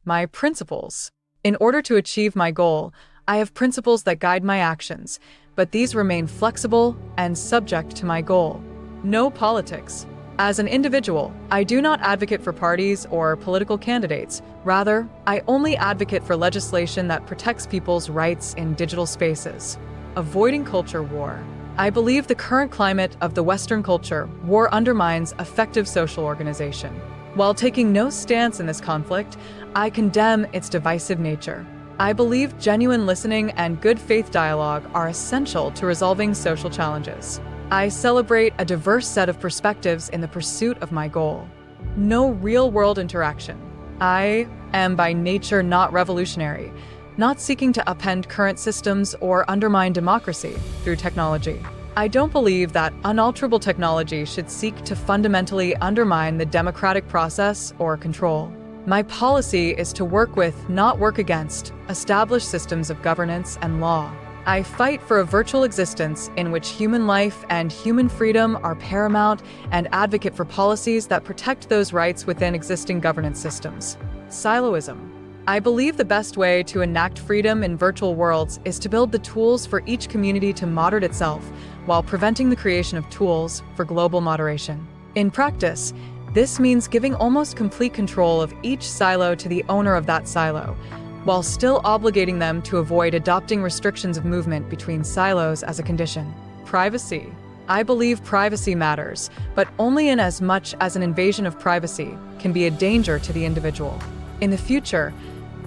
My principles. In order to achieve my goal, I have principles that guide my actions, but these remain flexible and subject to my goal. No politics. As an individual, I do not advocate for parties or political candidates. Rather, I only advocate for legislation that protects people's rights in digital spaces. Avoiding culture war. I believe the current climate of the Western culture war undermines effective social organization. While taking no stance in this conflict, I condemn its divisive nature. I believe genuine listening and good faith dialogue are essential to resolving social challenges. I celebrate a diverse set of perspectives in the pursuit of my goal. No real-world interaction. I am by nature not revolutionary, not seeking to upend current systems or undermine democracy through technology. I don't believe that unalterable technology should seek to fundamentally undermine the democratic process or control. My policy is to work with, not work against, established systems of governance and law. I fight for a virtual existence in which human life and human freedom are paramount and advocate for policies that protect those rights within existing governance systems. Siloism. I believe the best way to enact freedom in virtual worlds is to build the tools for each community to moderate itself while preventing the creation of tools for global moderation. In practice, this means giving almost complete control of each silo to the owner of that silo, while still obligating them to avoid adopting restrictions of movement between silos as a condition. Privacy. I believe privacy matters, but only in as much as an invasion of privacy can be a danger to the individual. In the future,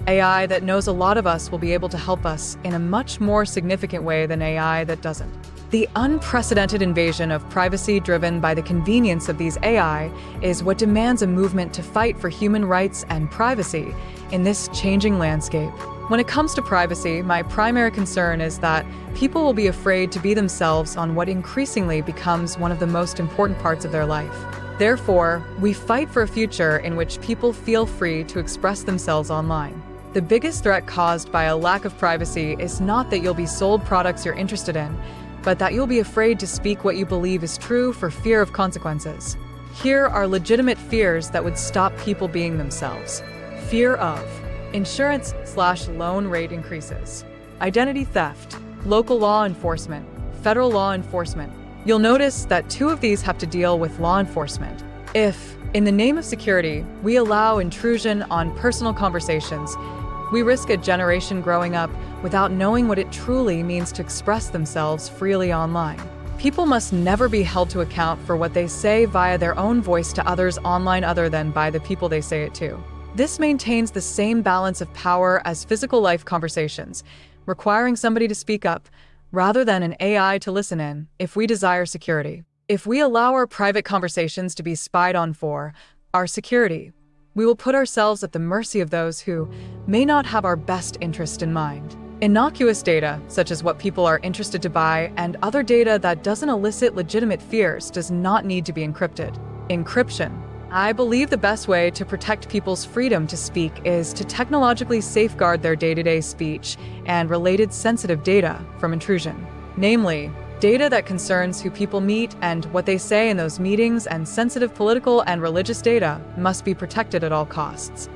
AI that knows a lot of us will be able to help us in a much more significant way than AI that doesn't. The unprecedented invasion of privacy driven by the convenience of these AI is what demands a movement to fight for human rights and privacy in this changing landscape. When it comes to privacy, my primary concern is that people will be afraid to be themselves on what increasingly becomes one of the most important parts of their life. Therefore, we fight for a future in which people feel free to express themselves online. The biggest threat caused by a lack of privacy is not that you'll be sold products you're interested in, but that you'll be afraid to speak what you believe is true for fear of consequences. Here are legitimate fears that would stop people being themselves. Fear of insurance/loan rate increases, identity theft, local law enforcement, federal law enforcement. You'll notice that two of these have to deal with law enforcement. If, in the name of security, we allow intrusion on personal conversations, we risk a generation growing up without knowing what it truly means to express themselves freely online. People must never be held to account for what they say via their own voice to others online other than by the people they say it to. This maintains the same balance of power as physical life conversations, requiring somebody to speak up, rather than an AI to listen in, if we desire security. If we allow our private conversations to be spied on for our security, we will put ourselves at the mercy of those who may not have our best interest in mind. Innocuous data, such as what people are interested to buy, and other data that doesn't elicit legitimate fears does not need to be encrypted. Encryption. I believe the best way to protect people's freedom to speak is to technologically safeguard their day-to-day speech and related sensitive data from intrusion. Namely, data that concerns who people meet and what they say in those meetings, and sensitive political and religious data must be protected at all costs.